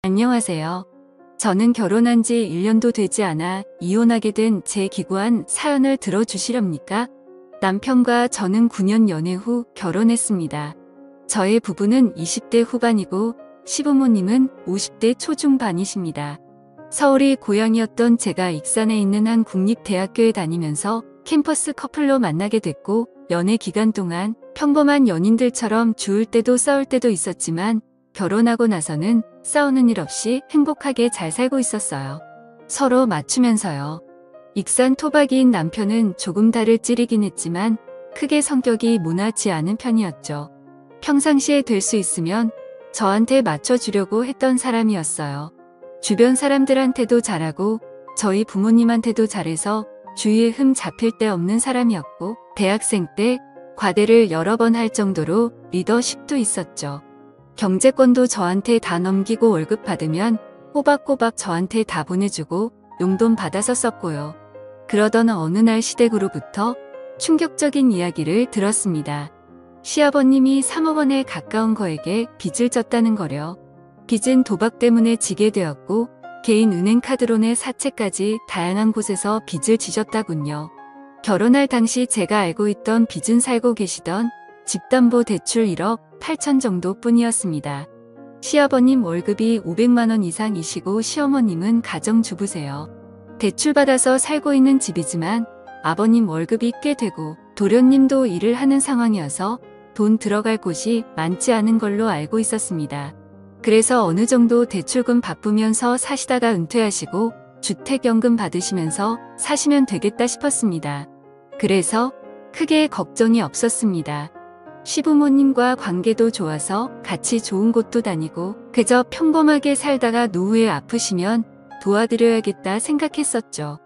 안녕하세요. 저는 결혼한 지 1년도 되지 않아 이혼하게 된 제 기구한 사연을 들어주시렵니까? 남편과 저는 9년 연애 후 결혼했습니다. 저의 부부는 20대 후반이고 시부모님은 50대 초중반이십니다. 서울이 고향이었던 제가 익산에 있는 한 국립대학교에 다니면서 캠퍼스 커플로 만나게 됐고 연애 기간 동안 평범한 연인들처럼 좋을 때도 싸울 때도 있었지만 결혼하고 나서는 싸우는 일 없이 행복하게 잘 살고 있었어요. 서로 맞추면서요. 익산 토박이인 남편은 조금 달을 찌르긴 했지만 크게 성격이 모나지 않은 편이었죠. 평상시에 될 수 있으면 저한테 맞춰주려고 했던 사람이었어요. 주변 사람들한테도 잘하고 저희 부모님한테도 잘해서 주위에 흠 잡힐 데 없는 사람이었고 대학생 때 과대를 여러 번 할 정도로 리더십도 있었죠. 경제권도 저한테 다 넘기고 월급 받으면 꼬박꼬박 저한테 다 보내주고 용돈 받아서 썼고요. 그러던 어느 날 시댁으로부터 충격적인 이야기를 들었습니다. 시아버님이 3억 원에 가까운 거액에 빚을 졌다는 거려. 빚은 도박 때문에 지게 되었고 개인 은행카드론의 사채까지 다양한 곳에서 빚을 지셨다군요. 결혼할 당시 제가 알고 있던 빚은 살고 계시던 집담보대출 1억 8천 정도 뿐이었습니다. 시아버님 월급이 500만 원 이상이시고 시어머님은 가정주부세요. 대출받아서 살고 있는 집이지만 아버님 월급이 꽤 되고 도련님도 일을 하는 상황이어서 돈 들어갈 곳이 많지 않은 걸로 알고 있었습니다. 그래서 어느 정도 대출금 바쁘면서 사시다가 은퇴하시고 주택연금 받으시면서 사시면 되겠다 싶었습니다. 그래서 크게 걱정이 없었습니다. 시부모님과 관계도 좋아서 같이 좋은 곳도 다니고 그저 평범하게 살다가 노후에 아프시면 도와드려야겠다 생각했었죠.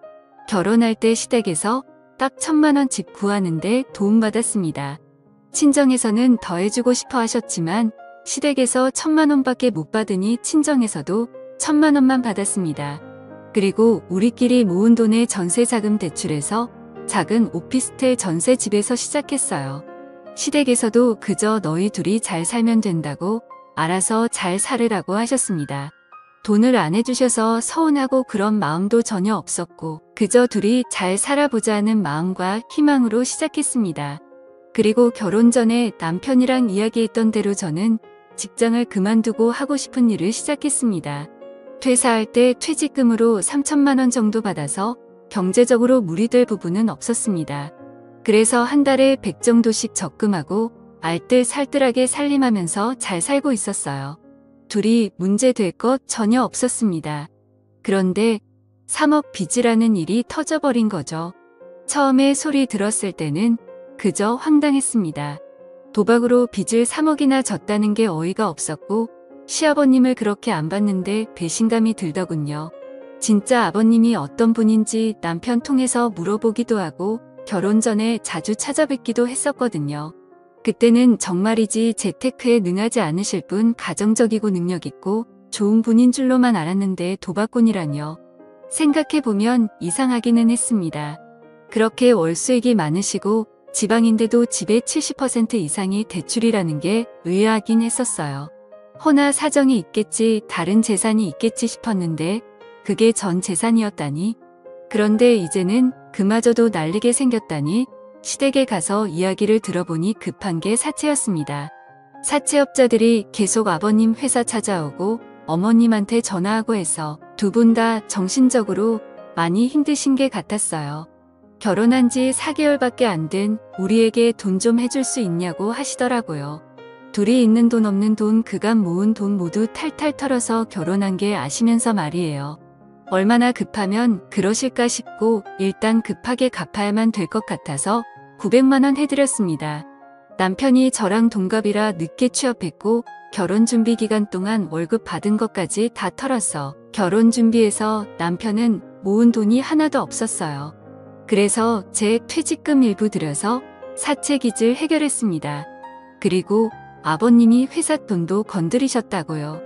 결혼할 때 시댁에서 딱 1,000만 원 집 구하는데 도움받았습니다. 친정에서는 더 해주고 싶어 하셨지만 시댁에서 1,000만 원밖에 못 받으니 친정에서도 1,000만 원만 받았습니다. 그리고 우리끼리 모은 돈의 전세자금 대출해서 작은 오피스텔 전세집에서 시작했어요. 시댁에서도 그저 너희 둘이 잘 살면 된다고 알아서 잘 살으라고 하셨습니다. 돈을 안 해주셔서 서운하고 그런 마음도 전혀 없었고 그저 둘이 잘 살아보자 하는 마음과 희망으로 시작했습니다. 그리고 결혼 전에 남편이랑 이야기했던 대로 저는 직장을 그만두고 하고 싶은 일을 시작했습니다. 퇴사할 때 퇴직금으로 3,000만 원 정도 받아서 경제적으로 무리될 부분은 없었습니다. 그래서 한 달에 100 정도씩 적금하고 알뜰살뜰하게 살림하면서 잘 살고 있었어요. 둘이 문제될 것 전혀 없었습니다. 그런데 3억 빚이라는 일이 터져버린 거죠. 처음에 소리 들었을 때는 그저 황당했습니다. 도박으로 빚을 3억이나 졌다는 게 어이가 없었고 시아버님을 그렇게 안 봤는데 배신감이 들더군요. 진짜 아버님이 어떤 분인지 남편 통해서 물어보기도 하고 결혼 전에 자주 찾아뵙기도 했었거든요. 그때는 정말이지 재테크에 능하지 않으실 분 가정적이고 능력있고 좋은 분인 줄로만 알았는데 도박꾼이라뇨. 생각해보면 이상하기는 했습니다. 그렇게 월수익이 많으시고 지방인데도 집의 70% 이상이 대출이라는 게 의아하긴 했었어요. 허나 사정이 있겠지 다른 재산이 있겠지 싶었는데 그게 전 재산이었다니. 그런데 이제는 그마저도 날리게 생겼다니 시댁에 가서 이야기를 들어보니 급한 게 사채였습니다. 사채업자들이 계속 아버님 회사 찾아오고 어머님한테 전화하고 해서 두 분 다 정신적으로 많이 힘드신 게 같았어요. 결혼한 지 4개월밖에 안 된 우리에게 돈 좀 해줄 수 있냐고 하시더라고요. 둘이 있는 돈 없는 돈 그간 모은 돈 모두 탈탈 털어서 결혼한 게 아시면서 말이에요. 얼마나 급하면 그러실까 싶고 일단 급하게 갚아야만 될 것 같아서 900만 원 해드렸습니다. 남편이 저랑 동갑이라 늦게 취업했고 결혼 준비 기간 동안 월급 받은 것까지 다 털었어. 결혼 준비해서 남편은 모은 돈이 하나도 없었어요. 그래서 제 퇴직금 일부 들여서 사채 빚을 해결했습니다. 그리고 아버님이 회사 돈도 건드리셨다고요.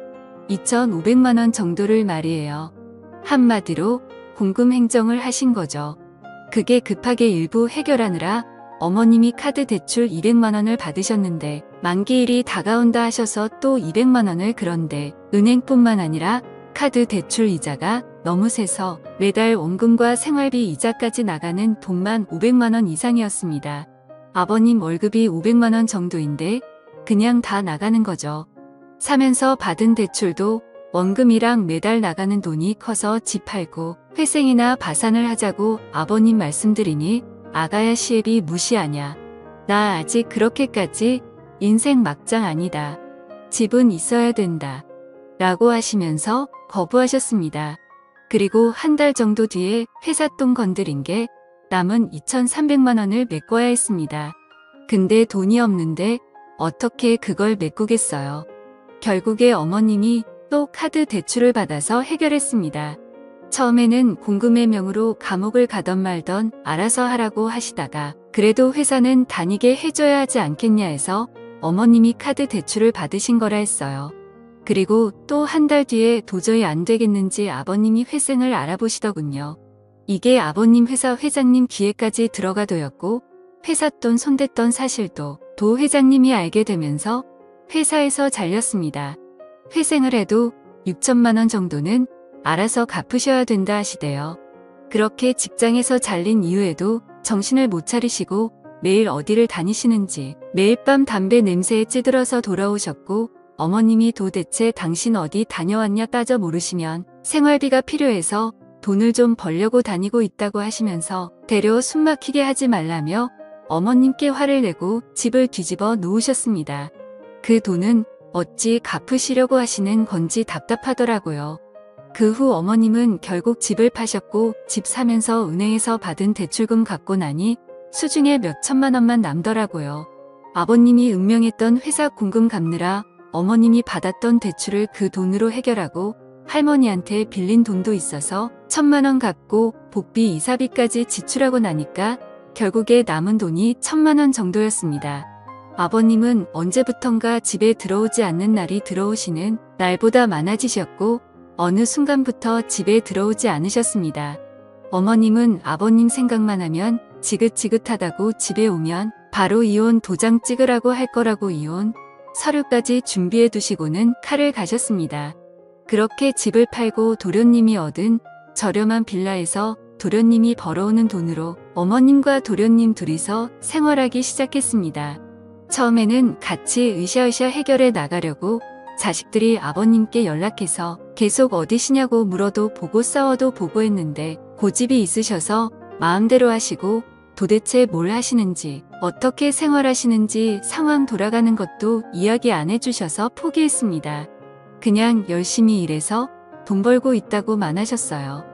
2,500만 원 정도를 말이에요. 한마디로 공금 행정을 하신 거죠. 그게 급하게 일부 해결하느라 어머님이 카드 대출 200만 원을 받으셨는데 만기일이 다가온다 하셔서 또 200만 원을 그런데 은행뿐만 아니라 카드 대출 이자가 너무 세서 매달 원금과 생활비 이자까지 나가는 돈만 500만 원 이상이었습니다. 아버님 월급이 500만 원 정도인데 그냥 다 나가는 거죠. 사면서 받은 대출도 원금이랑 매달 나가는 돈이 커서 집 팔고 회생이나 파산을 하자고 아버님 말씀드리니 아가야 시애비 무시하냐. 나 아직 그렇게까지 인생 막장 아니다. 집은 있어야 된다. 라고 하시면서 거부하셨습니다. 그리고 한 달 정도 뒤에 회사 돈 건드린 게 남은 2,300만 원을 메꿔야 했습니다. 근데 돈이 없는데 어떻게 그걸 메꾸겠어요. 결국에 어머님이 또 카드 대출을 받아서 해결했습니다. 처음에는 공금의 명으로 감옥을 가던 말던 알아서 하라고 하시다가 그래도 회사는 다니게 해줘야 하지 않겠냐 해서 어머님이 카드 대출을 받으신 거라 했어요. 그리고 또 한 달 뒤에 도저히 안 되겠는지 아버님이 회생을 알아보시더군요. 이게 아버님 회사 회장님 귀에까지 들어가도였고 회사 돈 손댔던 사실도 도 회장님이 알게 되면서 회사에서 잘렸습니다. 회생을 해도 6천만 원 정도는 알아서 갚으셔야 된다 하시대요. 그렇게 직장에서 잘린 이후에도 정신을 못 차리시고 매일 어디를 다니시는지 매일 밤 담배 냄새에 찌들어서 돌아오셨고 어머님이 도대체 당신 어디 다녀왔냐 따져 모르시면 생활비가 필요해서 돈을 좀 벌려고 다니고 있다고 하시면서 되려 숨막히게 하지 말라며 어머님께 화를 내고 집을 뒤집어 놓으셨습니다. 그 돈은 어찌 갚으시려고 하시는 건지 답답하더라고요. 그 후 어머님은 결국 집을 파셨고 집 사면서 은행에서 받은 대출금 갚고 나니 수중에 몇 천만 원만 남더라고요. 아버님이 운명했던 회사 공금 갚느라 어머님이 받았던 대출을 그 돈으로 해결하고 할머니한테 빌린 돈도 있어서 1,000만 원 갚고 복비 이사비까지 지출하고 나니까 결국에 남은 돈이 1,000만 원 정도였습니다. 아버님은 언제부턴가 집에 들어오지 않는 날이 들어오시는 날보다 많아지셨고 어느 순간부터 집에 들어오지 않으셨습니다. 어머님은 아버님 생각만 하면 지긋지긋하다고 집에 오면 바로 이혼 도장 찍으라고 할 거라고 이혼 서류까지 준비해 두시고는 칼을 가셨습니다. 그렇게 집을 팔고 도련님이 얻은 저렴한 빌라에서 도련님이 벌어오는 돈으로 어머님과 도련님 둘이서 생활하기 시작했습니다. 처음에는 같이 으쌰으쌰 해결해 나가려고 자식들이 아버님께 연락해서 계속 어디시냐고 물어도 보고 싸워도 보고 했는데 고집이 있으셔서 마음대로 하시고 도대체 뭘 하시는지 어떻게 생활하시는지 상황 돌아가는 것도 이야기 안 해주셔서 포기했습니다. 그냥 열심히 일해서 돈 벌고 있다고만 하셨어요.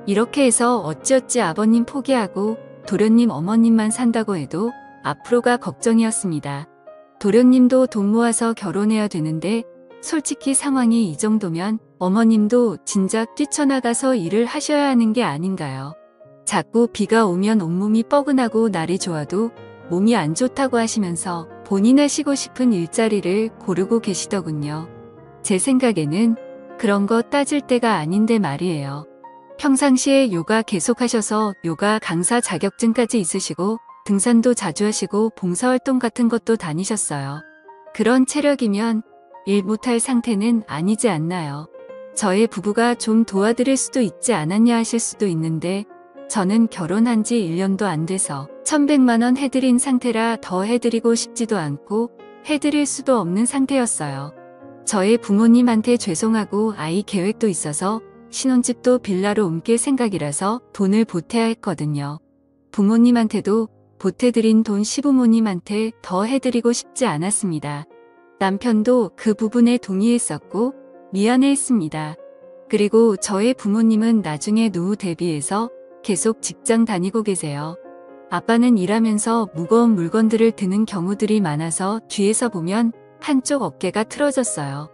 이렇게 해서 어찌어찌 아버님 포기하고 도련님 어머님만 산다고 해도 앞으로가 걱정이었습니다. 도련님도 돈 모아서 결혼해야 되는데 솔직히 상황이 이 정도면 어머님도 진작 뛰쳐나가서 일을 하셔야 하는 게 아닌가요? 자꾸 비가 오면 온몸이 뻐근하고 날이 좋아도 몸이 안 좋다고 하시면서 본인 하시고 싶은 일자리를 고르고 계시더군요. 제 생각에는 그런 거 따질 때가 아닌데 말이에요. 평상시에 요가 계속하셔서 요가 강사 자격증까지 있으시고 등산도 자주 하시고 봉사활동 같은 것도 다니셨어요. 그런 체력이면 일 못할 상태는 아니지 않나요? 저의 부부가 좀 도와드릴 수도 있지 않았냐 하실 수도 있는데 저는 결혼한 지 1년도 안 돼서 1,100만 원 해드린 상태라 더 해드리고 싶지도 않고 해드릴 수도 없는 상태였어요. 저의 부모님한테 죄송하고 아이 계획도 있어서 신혼집도 빌라로 옮길 생각이라서 돈을 보태야 했거든요. 부모님한테도 보태드린 돈 시부모님한테 더 해드리고 싶지 않았습니다. 남편도 그 부분에 동의했었고 미안해했습니다. 그리고 저의 부모님은 나중에 노후 대비해서 계속 직장 다니고 계세요. 아빠는 일하면서 무거운 물건들을 드는 경우들이 많아서 뒤에서 보면 한쪽 어깨가 틀어졌어요.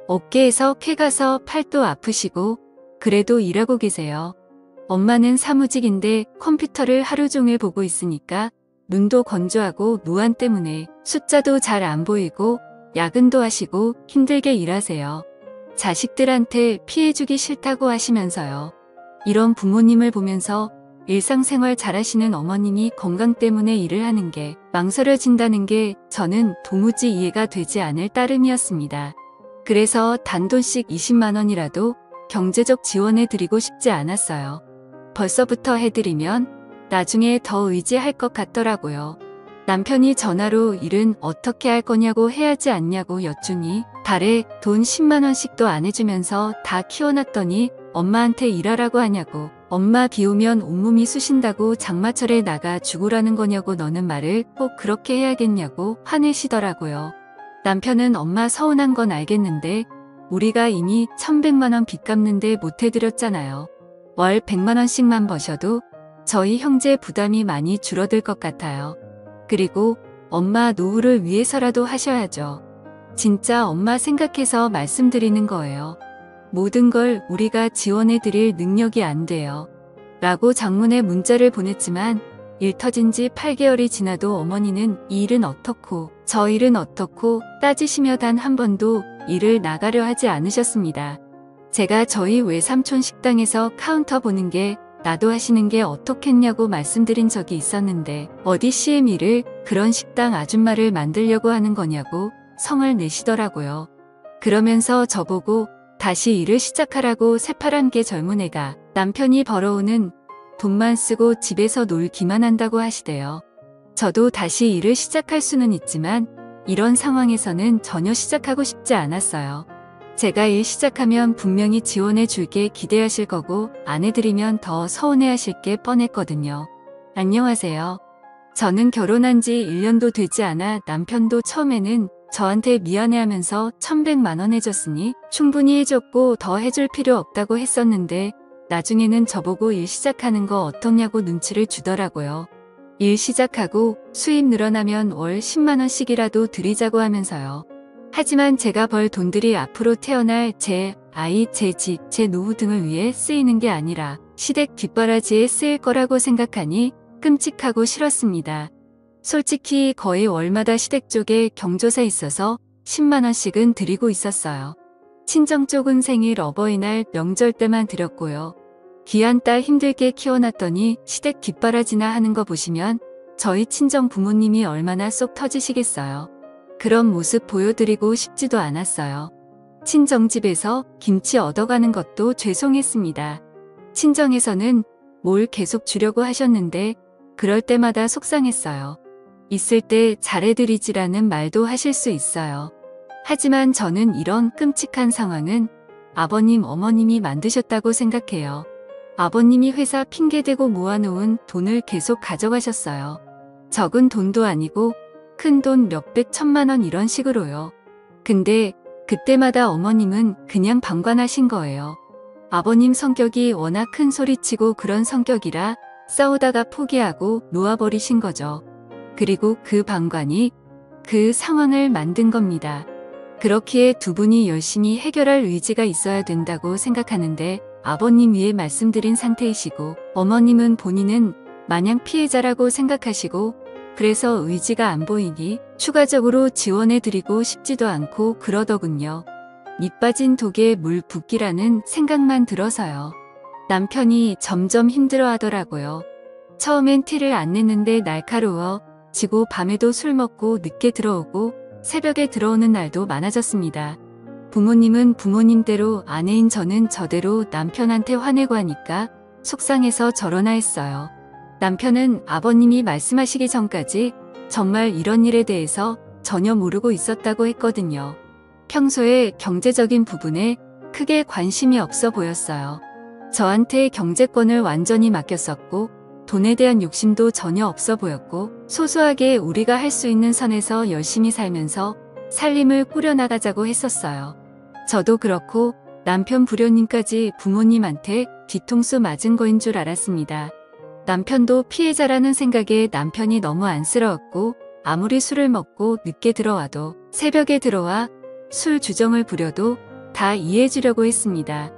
어깨에서 쾌가서 팔도 아프시고 그래도 일하고 계세요. 엄마는 사무직인데 컴퓨터를 하루 종일 보고 있으니까 눈도 건조하고 노안 때문에 숫자도 잘 안 보이고 야근도 하시고 힘들게 일하세요. 자식들한테 피해주기 싫다고 하시면서요. 이런 부모님을 보면서 일상생활 잘하시는 어머님이 건강 때문에 일을 하는 게 망설여진다는 게 저는 도무지 이해가 되지 않을 따름이었습니다. 그래서 단돈씩 20만 원이라도 경제적 지원해 드리고 싶지 않았어요. 벌써부터 해드리면 나중에 더 의지할 것 같더라고요. 남편이 전화로 일은 어떻게 할 거냐고 해야지 않냐고 여쭈니 달에 돈 10만 원씩도 안 해주면서 다 키워놨더니 엄마한테 일하라고 하냐고, 엄마 비 오면 온몸이 쑤신다고 장마철에 나가 죽으라는 거냐고, 너는 말을 꼭 그렇게 해야겠냐고 화내시더라고요. 남편은 엄마 서운한 건 알겠는데 우리가 이미 1,100만 원 빚 갚는데 못 해드렸잖아요. 월 100만 원씩만 버셔도 저희 형제 부담이 많이 줄어들 것 같아요. 그리고 엄마 노후를 위해서라도 하셔야죠. 진짜 엄마 생각해서 말씀드리는 거예요. 모든 걸 우리가 지원해 드릴 능력이 안 돼요. 라고 장문의 문자를 보냈지만 일 터진 지 8개월이 지나도 어머니는 이 일은 어떻고 저 일은 어떻고 따지시며 단 한 번도 일을 나가려 하지 않으셨습니다. 제가 저희 외삼촌 식당에서 카운터 보는 게 나도 하시는 게 어떻겠냐고 말씀드린 적이 있었는데 어디 CM이를 그런 식당 아줌마를 만들려고 하는 거냐고 성을 내시더라고요. 그러면서 저보고 다시 일을 시작하라고 새파란 게 젊은 애가 남편이 벌어오는 돈만 쓰고 집에서 놀기만 한다고 하시대요. 저도 다시 일을 시작할 수는 있지만 이런 상황에서는 전혀 시작하고 싶지 않았어요. 제가 일 시작하면 분명히 지원해 줄게 기대하실 거고 안 해드리면 더 서운해 하실 게 뻔했거든요. 안녕하세요. 저는 결혼한 지 1년도 되지 않아 남편도 처음에는 저한테 미안해하면서 1,100만 원 해줬으니 충분히 해줬고 더 해줄 필요 없다고 했었는데 나중에는 저보고 일 시작하는 거 어떻냐고 눈치를 주더라고요. 일 시작하고 수입 늘어나면 월 10만 원씩이라도 드리자고 하면서요. 하지만 제가 벌 돈들이 앞으로 태어날 제 아이, 제 집, 제 노후 등을 위해 쓰이는 게 아니라 시댁 뒷바라지에 쓰일 거라고 생각하니 끔찍하고 싫었습니다. 솔직히 거의 월마다 시댁 쪽에 경조사 있어서 10만 원씩은 드리고 있었어요. 친정 쪽은 생일, 어버이날, 명절 때만 드렸고요. 귀한 딸 힘들게 키워놨더니 시댁 뒷바라지나 하는 거 보시면 저희 친정 부모님이 얼마나 쏙 터지시겠어요. 그런 모습 보여드리고 싶지도 않았어요. 친정집에서 김치 얻어가는 것도 죄송했습니다. 친정에서는 뭘 계속 주려고 하셨는데 그럴 때마다 속상했어요. 있을 때 잘해드리지라는 말도 하실 수 있어요. 하지만 저는 이런 끔찍한 상황은 아버님, 어머님이 만드셨다고 생각해요. 아버님이 회사 핑계대고 모아놓은 돈을 계속 가져가셨어요. 적은 돈도 아니고 큰 돈 몇백 천만 원 이런 식으로요. 근데 그때마다 어머님은 그냥 방관하신 거예요. 아버님 성격이 워낙 큰 소리치고 그런 성격이라 싸우다가 포기하고 놓아버리신 거죠. 그리고 그 방관이 그 상황을 만든 겁니다. 그렇기에 두 분이 열심히 해결할 의지가 있어야 된다고 생각하는데 아버님 위에 말씀드린 상태이시고 어머님은 본인은 마냥 피해자라고 생각하시고 그래서 의지가 안 보이니 추가적으로 지원해드리고 싶지도 않고 그러더군요. 밑 빠진 독에 물 붓기라는 생각만 들어서요. 남편이 점점 힘들어 하더라고요. 처음엔 티를 안 냈는데 날카로워 지고 밤에도 술 먹고 늦게 들어오고 새벽에 들어오는 날도 많아졌습니다. 부모님은 부모님대로 아내인 저는 저대로 남편한테 화내고 하니까 속상해서 저러나 했어요. 남편은 아버님이 말씀하시기 전까지 정말 이런 일에 대해서 전혀 모르고 있었다고 했거든요. 평소에 경제적인 부분에 크게 관심이 없어 보였어요. 저한테 경제권을 완전히 맡겼었고 돈에 대한 욕심도 전혀 없어 보였고 소소하게 우리가 할 수 있는 선에서 열심히 살면서 살림을 꾸려나가자고 했었어요. 저도 그렇고 남편 불효님까지 부모님한테 뒤통수 맞은 거인 줄 알았습니다. 남편도 피해자라는 생각에 남편이 너무 안쓰러웠고 아무리 술을 먹고 늦게 들어와도 새벽에 들어와 술 주정을 부려도 다 이해해 주려고 했습니다.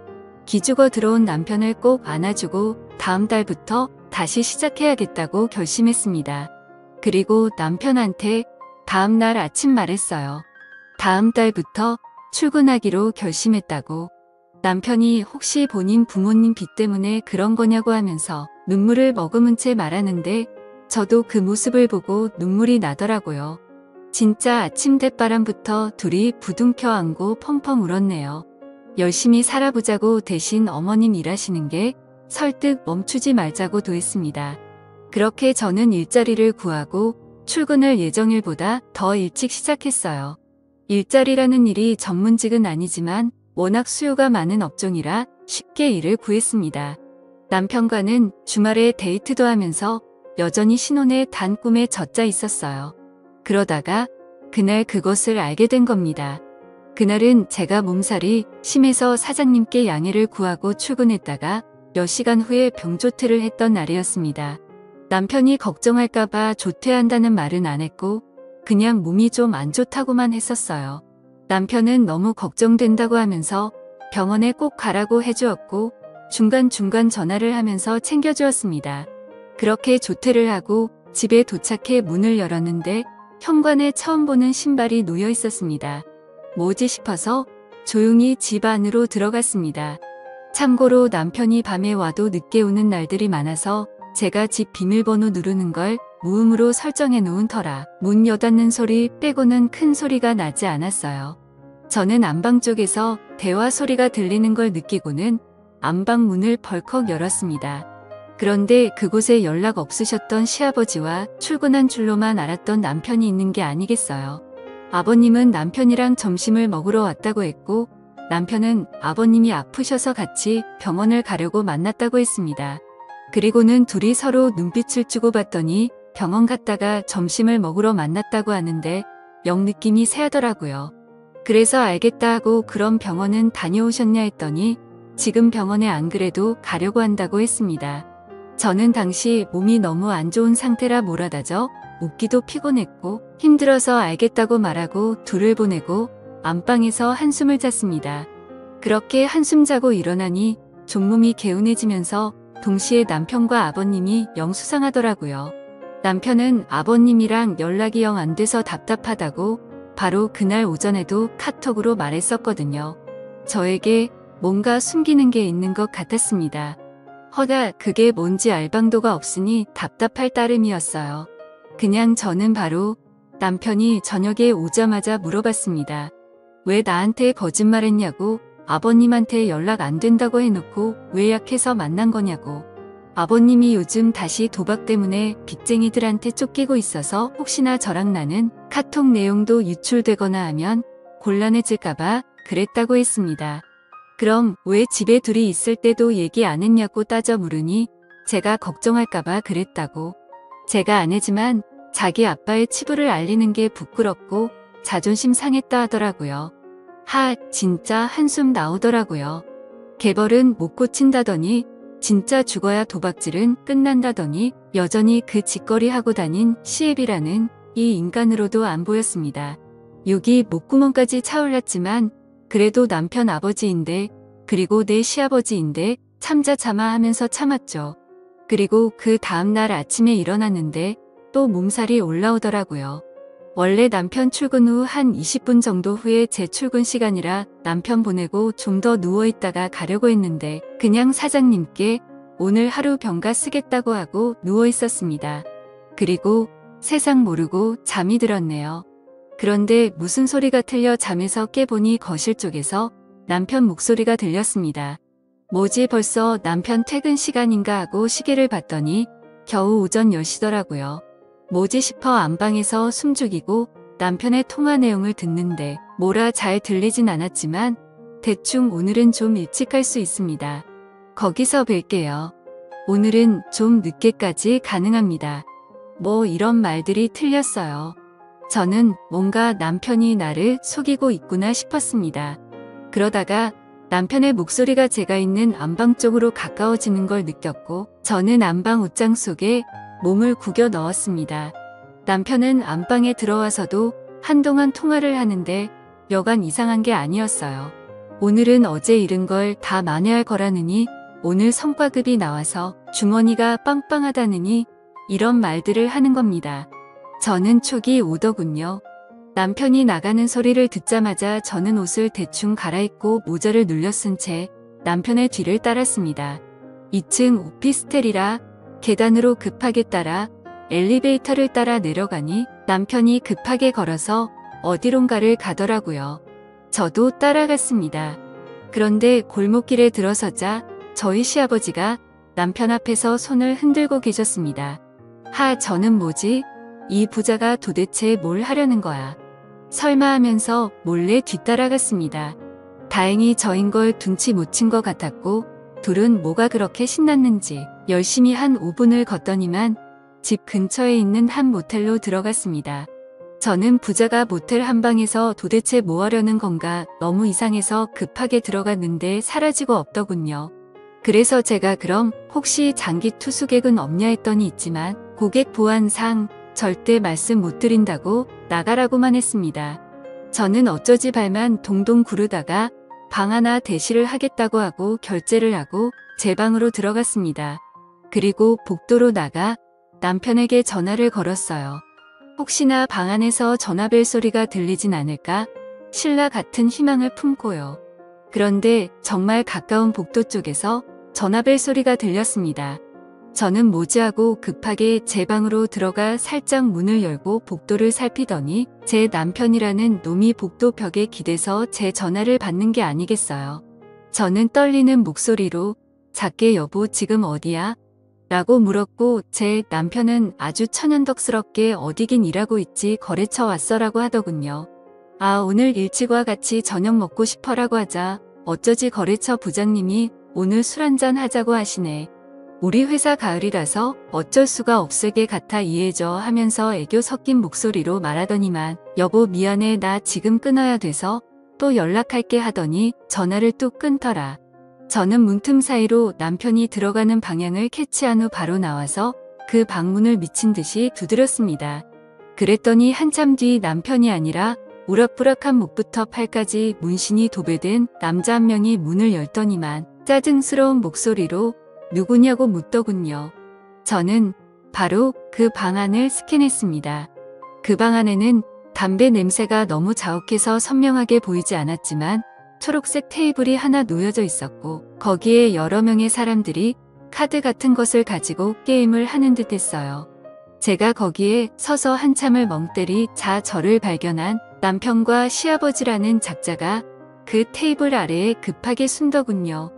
기죽어 들어온 남편을 꼭 안아주고 다음 달부터 다시 시작해야겠다고 결심했습니다. 그리고 남편한테 다음 날 아침 말했어요. 다음 달부터 출근하기로 결심했다고. 남편이 혹시 본인 부모님 빚 때문에 그런 거냐고 하면서 눈물을 머금은 채 말하는데 저도 그 모습을 보고 눈물이 나더라고요. 진짜 아침 대바람부터 둘이 부둥켜 안고 펑펑 울었네요. 열심히 살아보자고 대신 어머님 일하시는 게 설득 멈추지 말자고도 했습니다. 그렇게 저는 일자리를 구하고 출근할 예정일보다 더 일찍 시작했어요. 일자리라는 일이 전문직은 아니지만 워낙 수요가 많은 업종이라 쉽게 일을 구했습니다. 남편과는 주말에 데이트도 하면서 여전히 신혼의 단 꿈에 젖자 있었어요. 그러다가 그날 그것을 알게 된 겁니다. 그날은 제가 몸살이 심해서 사장님께 양해를 구하고 출근했다가 몇 시간 후에 병조퇴를 했던 날이었습니다. 남편이 걱정할까봐 조퇴한다는 말은 안 했고 그냥 몸이 좀 안 좋다고만 했었어요. 남편은 너무 걱정된다고 하면서 병원에 꼭 가라고 해주었고 중간중간 전화를 하면서 챙겨주었습니다. 그렇게 조퇴를 하고 집에 도착해 문을 열었는데 현관에 처음 보는 신발이 놓여 있었습니다. 뭐지 싶어서 조용히 집 안으로 들어갔습니다. 참고로 남편이 밤에 와도 늦게 오는 날들이 많아서 제가 집 비밀번호 누르는 걸 무음으로 설정해 놓은 터라 문 여닫는 소리 빼고는 큰 소리가 나지 않았어요. 저는 안방 쪽에서 대화 소리가 들리는 걸 느끼고는 안방 문을 벌컥 열었습니다. 그런데 그곳에 연락 없으셨던 시아버지와 출근한 줄로만 알았던 남편이 있는 게 아니겠어요. 아버님은 남편이랑 점심을 먹으러 왔다고 했고 남편은 아버님이 아프셔서 같이 병원을 가려고 만났다고 했습니다. 그리고는 둘이 서로 눈빛을 주고받더니 병원 갔다가 점심을 먹으러 만났다고 하는데 영 느낌이 세하더라고요. 그래서 알겠다 하고 그럼 병원은 다녀오셨냐 했더니 지금 병원에 안 그래도 가려고 한다고 했습니다. 저는 당시 몸이 너무 안 좋은 상태라 몰아다져 웃기도 피곤했고 힘들어서 알겠다고 말하고 둘을 보내고 안방에서 한숨을 잤습니다. 그렇게 한숨 자고 일어나니 종몸이 개운해지면서 동시에 남편과 아버님이 영 수상하더라고요. 남편은 아버님이랑 연락이 영 안 돼서 답답하다고 바로 그날 오전에도 카톡으로 말했었거든요. 저에게 뭔가 숨기는 게 있는 것 같았습니다. 허다 그게 뭔지 알 방도가 없으니 답답할 따름이었어요. 그냥 저는 바로 남편이 저녁에 오자마자 물어봤습니다. 왜 나한테 거짓말했냐고, 아버님한테 연락 안 된다고 해놓고 왜 약해서 만난 거냐고. 아버님이 요즘 다시 도박 때문에 빚쟁이들한테 쫓기고 있어서 혹시나 저랑 나는 카톡 내용도 유출되거나 하면 곤란해질까봐 그랬다고 했습니다. 그럼 왜 집에 둘이 있을 때도 얘기 안 했냐고 따져 물으니 제가 걱정할까봐 그랬다고. 제가 아내지만 자기 아빠의 치부를 알리는 게 부끄럽고 자존심 상했다 하더라고요. 진짜 한숨 나오더라고요. 개벌은 못 고친다더니 진짜 죽어야 도박질은 끝난다더니 여전히 그 짓거리 하고 다닌 시애비라는 이 인간으로도 안 보였습니다. 욕이 목구멍까지 차올랐지만 그래도 남편 아버지인데 그리고 내 시아버지인데 참자 참아 하면서 참았죠. 그리고 그 다음날 아침에 일어났는데 또 몸살이 올라오더라고요. 원래 남편 출근 후 한 20분 정도 후에 제 출근 시간이라 남편 보내고 좀 더 누워있다가 가려고 했는데 그냥 사장님께 오늘 하루 병가 쓰겠다고 하고 누워있었습니다. 그리고 세상 모르고 잠이 들었네요. 그런데 무슨 소리가 틀려 잠에서 깨보니 거실 쪽에서 남편 목소리가 들렸습니다. 뭐지 벌써 남편 퇴근 시간인가 하고 시계를 봤더니 겨우 오전 10시더라고요. 뭐지 싶어 안방에서 숨죽이고 남편의 통화 내용을 듣는데 뭐라 잘 들리진 않았지만 대충 오늘은 좀 일찍 갈 수 있습니다. 거기서 뵐게요. 오늘은 좀 늦게까지 가능합니다. 뭐 이런 말들이 틀렸어요. 저는 뭔가 남편이 나를 속이고 있구나 싶었습니다. 그러다가 남편의 목소리가 제가 있는 안방 쪽으로 가까워지는 걸 느꼈고 저는 안방 옷장 속에 몸을 구겨 넣었습니다. 남편은 안방에 들어와서도 한동안 통화를 하는데 여간 이상한 게 아니었어요. 오늘은 어제 잃은 걸 다 만회할 거라느니 오늘 성과급이 나와서 주머니가 빵빵하다느니 이런 말들을 하는 겁니다. 저는 촉이 오더군요. 남편이 나가는 소리를 듣자마자 저는 옷을 대충 갈아입고 모자를 눌려 쓴 채 남편의 뒤를 따랐습니다. 2층 오피스텔이라 계단으로 급하게 따라 엘리베이터를 따라 내려가니 남편이 급하게 걸어서 어디론가를 가더라고요. 저도 따라갔습니다. 그런데 골목길에 들어서자 저희 시아버지가 남편 앞에서 손을 흔들고 계셨습니다. 저는 뭐지? 이 부자가 도대체 뭘 하려는 거야? 설마 하면서 몰래 뒤따라갔습니다. 다행히 저인 걸 눈치 못 챈 것 같았고 둘은 뭐가 그렇게 신났는지 열심히 한 5분을 걷더니만 집 근처에 있는 한 모텔로 들어갔습니다. 저는 부자가 모텔 한 방에서 도대체 뭐 하려는 건가 너무 이상해서 급하게 들어갔는데 사라지고 없더군요. 그래서 제가 그럼 혹시 장기 투숙객은 없냐 했더니 있지만 고객 보안상 절대 말씀 못 드린다고 나가라고만 했습니다. 저는 어쩌지 발만 동동 구르다가 방 하나 대시를 하겠다고 하고 결제를 하고 제 방으로 들어갔습니다. 그리고 복도로 나가 남편에게 전화를 걸었어요. 혹시나 방 안에서 전화벨 소리가 들리진 않을까? 신라 같은 희망을 품고요. 그런데 정말 가까운 복도 쪽에서 전화벨 소리가 들렸습니다. 저는 뭐지 하고 급하게 제 방으로 들어가 살짝 문을 열고 복도를 살피더니 제 남편이라는 놈이 복도 벽에 기대서 제 전화를 받는 게 아니겠어요. 저는 떨리는 목소리로 작게 여보 지금 어디야? 라고 물었고 제 남편은 아주 천연덕스럽게 어디긴 일하고 있지 거래처 왔어라고 하더군요. 오늘 일찍와 같이 저녁 먹고 싶어라고 하자 어쩌지 거래처 부장님이 오늘 술 한잔 하자고 하시네. 우리 회사 가을이라서 어쩔 수가 없을 게 같아 이해해줘 하면서 애교 섞인 목소리로 말하더니만 여보 미안해 나 지금 끊어야 돼서 또 연락할게 하더니 전화를 뚝 끊더라. 저는 문틈 사이로 남편이 들어가는 방향을 캐치한 후 바로 나와서 그 방문을 미친 듯이 두드렸습니다. 그랬더니 한참 뒤 남편이 아니라 우락부락한 목부터 팔까지 문신이 도배된 남자 한 명이 문을 열더니만 짜증스러운 목소리로 누구냐고 묻더군요. 저는 바로 그 방 안을 스캔했습니다. 그 방 안에는 담배 냄새가 너무 자욱해서 선명하게 보이지 않았지만 초록색 테이블이 하나 놓여져 있었고 거기에 여러 명의 사람들이 카드 같은 것을 가지고 게임을 하는 듯 했어요. 제가 거기에 서서 한참을 멍 때리자 저를 발견한 남편과 시아버지라는 작자가 그 테이블 아래에 급하게 숨더군요.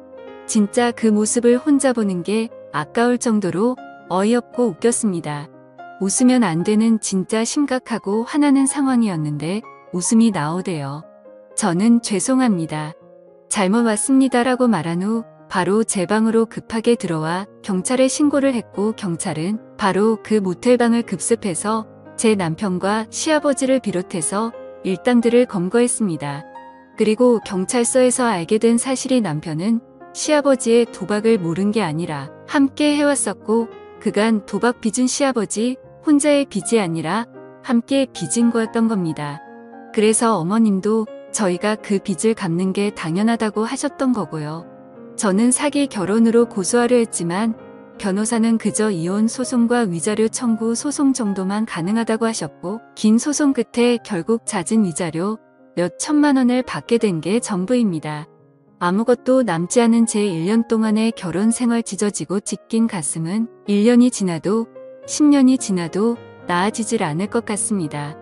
진짜 그 모습을 혼자 보는 게 아까울 정도로 어이없고 웃겼습니다. 웃으면 안 되는 진짜 심각하고 화나는 상황이었는데 웃음이 나오대요. 저는 죄송합니다. 잘못 왔습니다라고 말한 후 바로 제 방으로 급하게 들어와 경찰에 신고를 했고 경찰은 바로 그 모텔방을 급습해서 제 남편과 시아버지를 비롯해서 일당들을 검거했습니다. 그리고 경찰서에서 알게 된 사실이 남편은 시아버지의 도박을 모른 게 아니라 함께 해왔었고 그간 도박 빚은 시아버지 혼자의 빚이 아니라 함께 빚은 거였던 겁니다. 그래서 어머님도 저희가 그 빚을 갚는 게 당연하다고 하셨던 거고요. 저는 사기 결혼으로 고소하려 했지만 변호사는 그저 이혼 소송과 위자료 청구 소송 정도만 가능하다고 하셨고 긴 소송 끝에 결국 잦은 위자료 몇 천만 원을 받게 된 게 전부입니다. 아무것도 남지 않은 제 1년 동안의 결혼 생활 찢어지고 찢긴 가슴은 1년이 지나도 10년이 지나도 나아지질 않을 것 같습니다.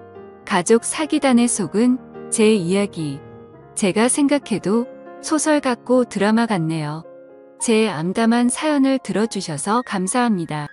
가족 사기단의 속은 제 이야기. 제가 생각해도 소설 같고 드라마 같네요. 제 암담한 사연을 들어주셔서 감사합니다.